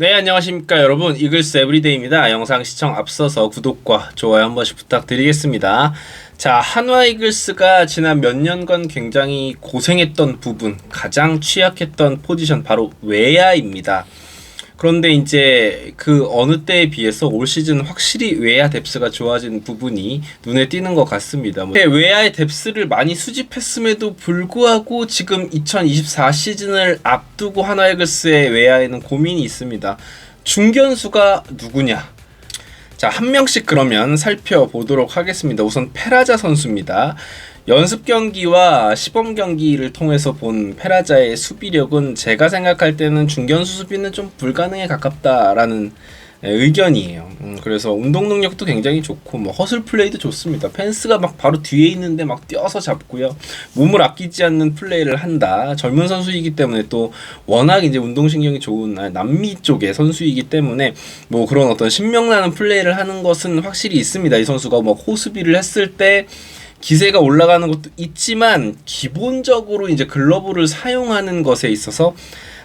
네, 안녕하십니까 여러분. 이글스 에브리데이입니다. 영상 시청 앞서서 구독과 좋아요 한 번씩 부탁드리겠습니다. 자, 한화 이글스가 지난 몇 년간 굉장히 고생했던 부분, 가장 취약했던 포지션 바로 외야입니다. 그런데 이제 그 어느 때에 비해서 올 시즌 확실히 외야 뎁스가 좋아진 부분이 눈에 띄는 것 같습니다. 외야의 뎁스를 많이 수집했음에도 불구하고 지금 2024 시즌을 앞두고 한화 이글스의 외야에는 고민이 있습니다. 중견수가 누구냐? 자, 한 명씩 그러면 살펴보도록 하겠습니다. 우선 페라자 선수입니다. 연습 경기와 시범 경기를 통해서 본 페라자의 수비력은 제가 생각할 때는 중견수 수비는 좀 불가능에 가깝다라는 의견이에요. 그래서 운동 능력도 굉장히 좋고 뭐 허슬 플레이도 좋습니다. 펜스가 막 바로 뒤에 있는데 막 뛰어서 잡고요. 몸을 아끼지 않는 플레이를 한다. 젊은 선수이기 때문에 또 워낙 이제 운동신경이 좋은 남미 쪽의 선수이기 때문에 뭐 그런 어떤 신명나는 플레이를 하는 것은 확실히 있습니다. 이 선수가 뭐 호수비를 했을 때 기세가 올라가는 것도 있지만 기본적으로 이제 글러브를 사용하는 것에 있어서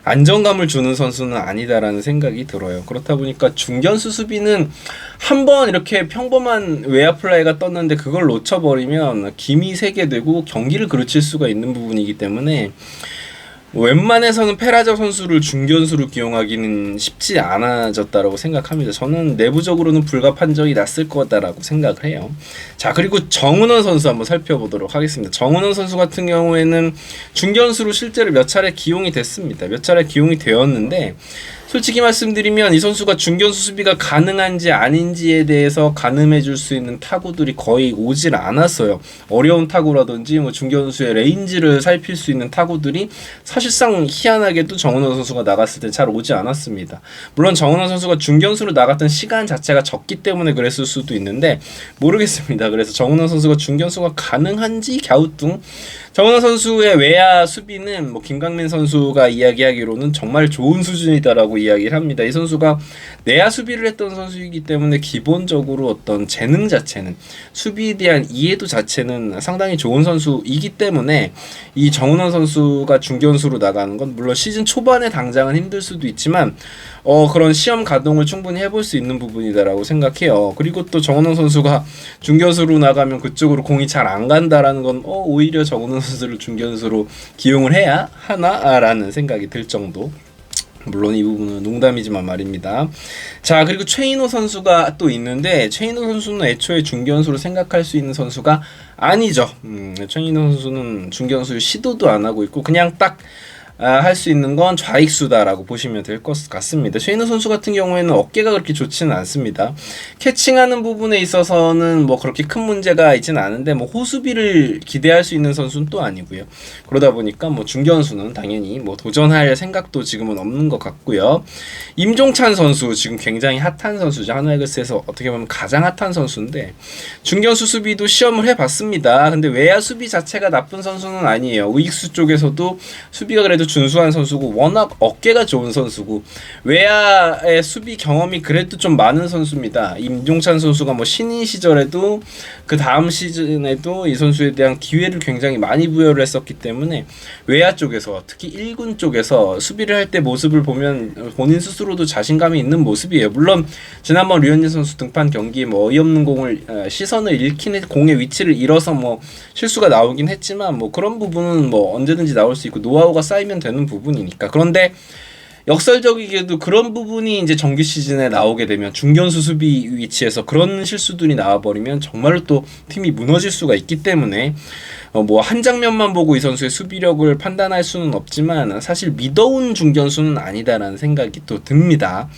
안정감을 주는 선수는 아니다라는 생각이 들어요. 그렇다 보니까 중견수 수비는 한번 이렇게 평범한 외야 플라이가 떴는데 그걸 놓쳐버리면 김이 새게 되고 경기를 그르칠 수가 있는 부분이기 때문에 웬만해서는 페라자 선수를 중견수로 기용하기는 쉽지 않아졌다라고 생각합니다. 저는 내부적으로는 불가 판정이 났을 거다라고 생각을 해요. 자, 그리고 정은원 선수 한번 살펴보도록 하겠습니다. 정은원 선수 같은 경우에는 중견수로 실제로 몇 차례 기용이 됐습니다. 몇 차례 기용이 되었는데 솔직히 말씀드리면 이 선수가 중견수 수비가 가능한지 아닌지에 대해서 가늠해 줄 수 있는 타구들이 거의 오질 않았어요. 어려운 타구라든지 뭐 중견수의 레인지를 살필 수 있는 타구들이 사실상 희한하게도 정은원 선수가 나갔을 때 잘 오지 않았습니다. 물론 정은원 선수가 중견수로 나갔던 시간 자체가 적기 때문에 그랬을 수도 있는데 모르겠습니다. 그래서 정은원 선수가 중견수가 가능한지 갸우뚱. 정은원 선수의 외야 수비는 뭐 김강민 선수가 이야기하기로는 정말 좋은 수준이다라고 이야기를 합니다. 이 선수가 내야 수비를 했던 선수이기 때문에 기본적으로 어떤 재능 자체는 수비에 대한 이해도 자체는 상당히 좋은 선수이기 때문에 이 정은원 선수가 중견수로 나가는 건 물론 시즌 초반에 당장은 힘들 수도 있지만 그런 시험 가동을 충분히 해볼 수 있는 부분이다라고 생각해요. 그리고 또 정은원 선수가 중견수로 나가면 그쪽으로 공이 잘 안 간다라는 건 오히려 정은원 선수를 중견수로 기용을 해야 하나라는 생각이 들 정도. 물론 이 부분은 농담이지만 말입니다. 자, 그리고 최인호 선수가 또 있는데 최인호 선수는 애초에 중견수로 생각할 수 있는 선수가 아니죠. 최인호 선수는 중견수 시도도 안 하고 있고 그냥 딱 할 수 있는 건 좌익수다라고 보시면 될 것 같습니다. 최인호 선수 같은 경우에는 어깨가 그렇게 좋지는 않습니다. 캐칭하는 부분에 있어서는 뭐 그렇게 큰 문제가 있지는 않은데 뭐 호수비를 기대할 수 있는 선수는 또 아니고요. 그러다 보니까 뭐 중견수는 당연히 뭐 도전할 생각도 지금은 없는 것 같고요. 임종찬 선수 지금 굉장히 핫한 선수죠. 한화 이글스에서 어떻게 보면 가장 핫한 선수인데 중견수 수비도 시험을 해봤습니다. 근데 외야 수비 자체가 나쁜 선수는 아니에요. 우익수 쪽에서도 수비가 그래도 준수한 선수고 워낙 어깨가 좋은 선수고 외야의 수비 경험이 그래도 좀 많은 선수입니다. 임종찬 선수가 뭐 신인 시절에도 그 다음 시즌에도 이 선수에 대한 기회를 굉장히 많이 부여를 했었기 때문에 외야 쪽에서 특히 1군 쪽에서 수비를 할 때 모습을 보면 본인 스스로도 자신감이 있는 모습이에요. 물론 지난번 류현진 선수 등판 경기에 뭐 어이없는 공을 시선을 잃긴 공의 위치를 잃어서 뭐 실수가 나오긴 했지만 뭐 그런 부분은 뭐 언제든지 나올 수 있고 노하우가 쌓이면 되는 부분이니까. 그런데 역설적이게도 그런 부분이 이제 정규 시즌에 나오게 되면 중견수 수비 위치에서 그런 실수들이 나와버리면 정말로 또 팀이 무너질 수가 있기 때문에 뭐 한 장면만 보고 이 선수의 수비력을 판단할 수는 없지만 사실 미더운 중견수는 아니다라는 생각이 또 듭니다.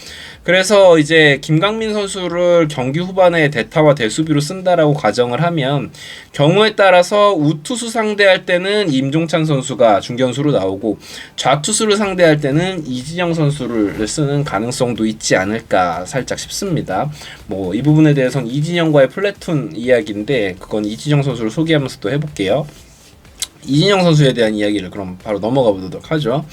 그래서 이제 김강민 선수를 경기 후반에 대타와 대수비로 쓴다라고 가정을 하면 경우에 따라서 우투수 상대할 때는 임종찬 선수가 중견수로 나오고 좌투수를 상대할 때는 이진영 선수를 쓰는 가능성도 있지 않을까 살짝 싶습니다. 뭐 이 부분에 대해서는 이진영과의 플래툰 이야기인데 그건 이진영 선수를 소개하면서 또 해볼게요. 이진영 선수에 대한 이야기를 그럼 바로 넘어가 보도록 하죠.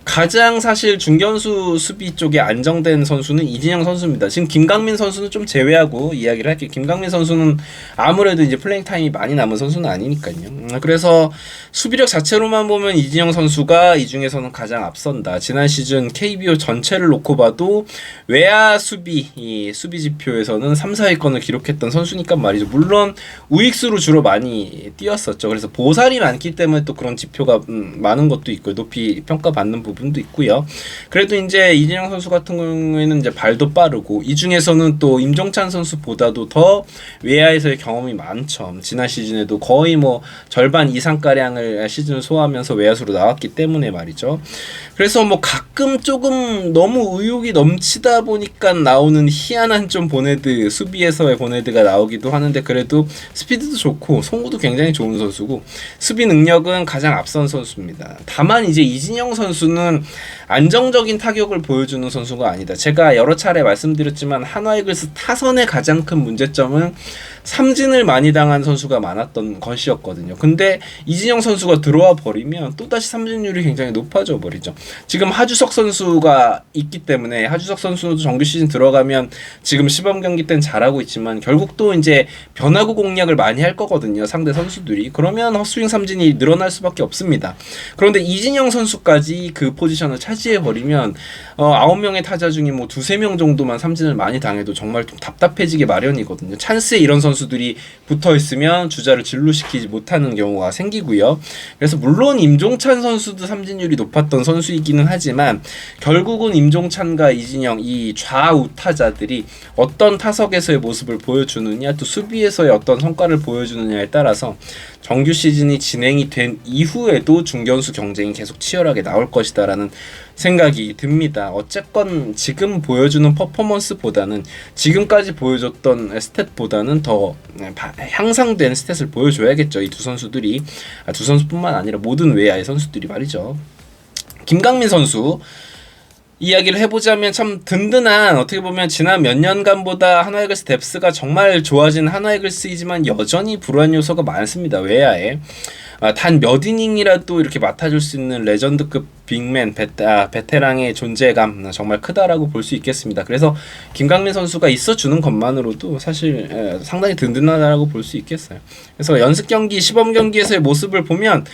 가장 사실 중견수 수비 쪽에 안정된 선수는 이진영 선수입니다. 지금 김강민 선수는 좀 제외하고 이야기를 할게요. 김강민 선수는 아무래도 이제 플레잉 타임이 많이 남은 선수는 아니니까요. 그래서 수비력 자체로만 보면 이진영 선수가 이 중에서는 가장 앞선다. 지난 시즌 KBO 전체를 놓고 봐도 외야 수비 이 수비 지표에서는 3, 4위권을 기록했던 선수니까 말이죠. 물론 우익수로 주로 많이 뛰었었죠. 그래서 보살이 많기 때문에 또 그런 지표가 많은 것도 있고요. 높이 평가받는 부분도 있고요. 그래도 이제 이진영 선수 같은 경우에는 이제 발도 빠르고 이 중에서는 또 임종찬 선수보다도 더 외야에서의 경험이 많죠. 지난 시즌에도 거의 뭐 절반 이상가량을 시즌을 소화하면서 외야수로 나왔기 때문에 말이죠. 그래서 뭐 가끔 조금 너무 의욕이 넘치다 보니까 나오는 희한한 좀 보네드, 수비에서의 보네드가 나오기도 하는데 그래도 스피드도 좋고 송구도 굉장히 좋은 선수고 수비 능력은 가장 앞선 선수입니다. 다만 이제 이진영 선수는 안정적인 타격을 보여주는 선수가 아니다. 제가 여러 차례 말씀드렸지만 한화이글스 타선의 가장 큰 문제점은 삼진을 많이 당한 선수가 많았던 것이었거든요. 근데 이진영 선수가 들어와 버리면 또다시 삼진율이 굉장히 높아져 버리죠. 지금 하주석 선수가 있기 때문에 하주석 선수도 정규 시즌 들어가면 지금 시범 경기 때는 잘하고 있지만 결국 또 이제 변화구 공략을 많이 할 거거든요. 상대 선수들이. 그러면 헛스윙 삼진이 늘어날 수밖에 없습니다. 그런데 이진영 선수까지 그 포지션을 차지해 버리면 9명의 타자 중에 뭐 2-3명 정도만 삼진을 많이 당해도 정말 좀 답답해지게 마련이거든요. 찬스에 이런 선수들이 붙어 있으면 주자를 진루시키지 못하는 경우가 생기고요. 그래서 물론 임종찬 선수도 삼진율이 높았던 선수이기는 하지만 결국은 임종찬과 이진영 이 좌우 타자들이 어떤 타석에서의 모습을 보여주느냐 또 수비에서의 어떤 성과를 보여주느냐에 따라서 정규 시즌이 진행이 된 이후에도 중견수 경쟁이 계속 치열하게 나올 것이다라는 생각이 듭니다. 어쨌건 지금 보여주는 퍼포먼스보다는 지금까지 보여줬던 스탯보다는 더 향상된 스탯을 보여줘야겠죠. 이 두 선수들이 두 선수뿐만 아니라 모든 외야의 선수들이 말이죠. 김강민 선수 이야기를 해보자면 참 든든한 어떻게 보면 지난 몇 년간보다 한화이글스 뎁스가 정말 좋아진 한화이글스이지만 여전히 불안 요소가 많습니다. 외야에 단 몇 이닝이라도 이렇게 맡아줄 수 있는 레전드급 빅맨 베테랑의 존재감 정말 크다라고 볼 수 있겠습니다. 그래서 김강민 선수가 있어주는 것만으로도 사실 상당히 든든하다라고 볼 수 있겠어요. 그래서 연습 경기, 시범 경기에서의 모습을 보면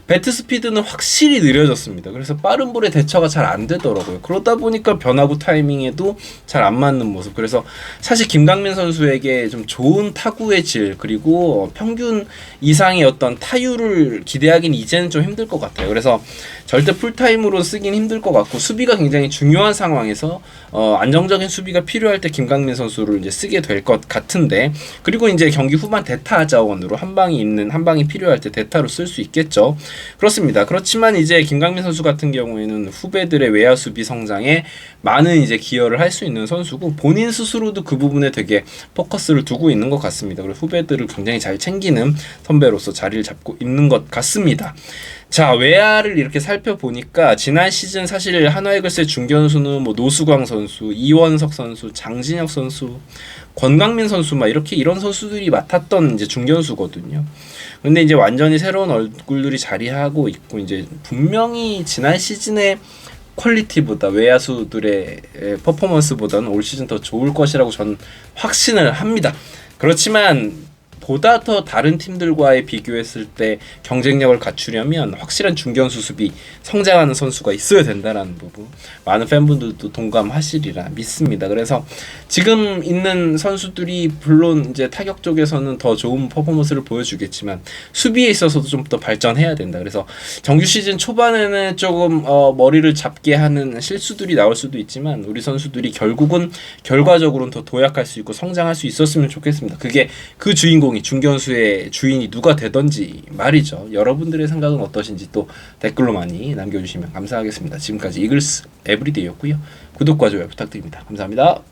배트 스피드는 확실히 느려졌습니다. 그래서 빠른 볼에 대처가 잘 안 되더라고요. 그러다 보니까 변화구 타이밍에도 잘 안 맞는 모습. 그래서 사실 김강민 선수에게 좀 좋은 타구의 질 그리고 평균 이상의 어떤 타율을 기대하기는 이제는 좀 힘들 것 같아요. 그래서 절대 풀타임으로 쓰긴 힘들 것 같고 수비가 굉장히 중요한 상황에서 안정적인 수비가 필요할 때 김강민 선수를 이제 쓰게 될 것 같은데 그리고 이제 경기 후반 대타 자원으로 한 방이 필요할 때 대타로 쓸 수 있겠죠. 그렇습니다. 그렇지만 이제 김강민 선수 같은 경우에는 후배들의 외야 수비 성장에 많은 이제 기여를 할 수 있는 선수고 본인 스스로도 그 부분에 되게 포커스를 두고 있는 것 같습니다. 그리고 후배들을 굉장히 잘 챙기는 선배로서 자리를 잡고 있는 것 같습니다. 자, 외야를 이렇게 살펴보니까 지난 시즌 사실 한화이글스의 중견수는 뭐 노수광 선수, 이원석 선수, 장진혁 선수, 권강민 선수 막 이렇게 이런 선수들이 맡았던 이제 중견수거든요. 근데 이제 완전히 새로운 얼굴들이 자리하고 있고 이제 분명히 지난 시즌의 퀄리티보다 외야수들의 퍼포먼스보다는 올 시즌 더 좋을 것이라고 저는 확신을 합니다. 그렇지만 보다 더 다른 팀들과의 비교했을 때 경쟁력을 갖추려면 확실한 중견수 수비 성장하는 선수가 있어야 된다는 부분 많은 팬분들도 동감하시리라 믿습니다. 그래서 지금 있는 선수들이 물론 이제 타격 쪽에서는 더 좋은 퍼포먼스를 보여주겠지만 수비에 있어서도 좀 더 발전해야 된다. 그래서 정규 시즌 초반에는 조금 머리를 잡게 하는 실수들이 나올 수도 있지만 우리 선수들이 결국은 결과적으로는 더 도약할 수 있고 성장할 수 있었으면 좋겠습니다. 그게 그 주인공이 중견수의 주인이 누가 되던지 말이죠. 여러분들의 생각은 어떠신지 또 댓글로 많이 남겨주시면 감사하겠습니다. 지금까지 이글스 에브리데이였고요. 구독과 좋아요 부탁드립니다. 감사합니다.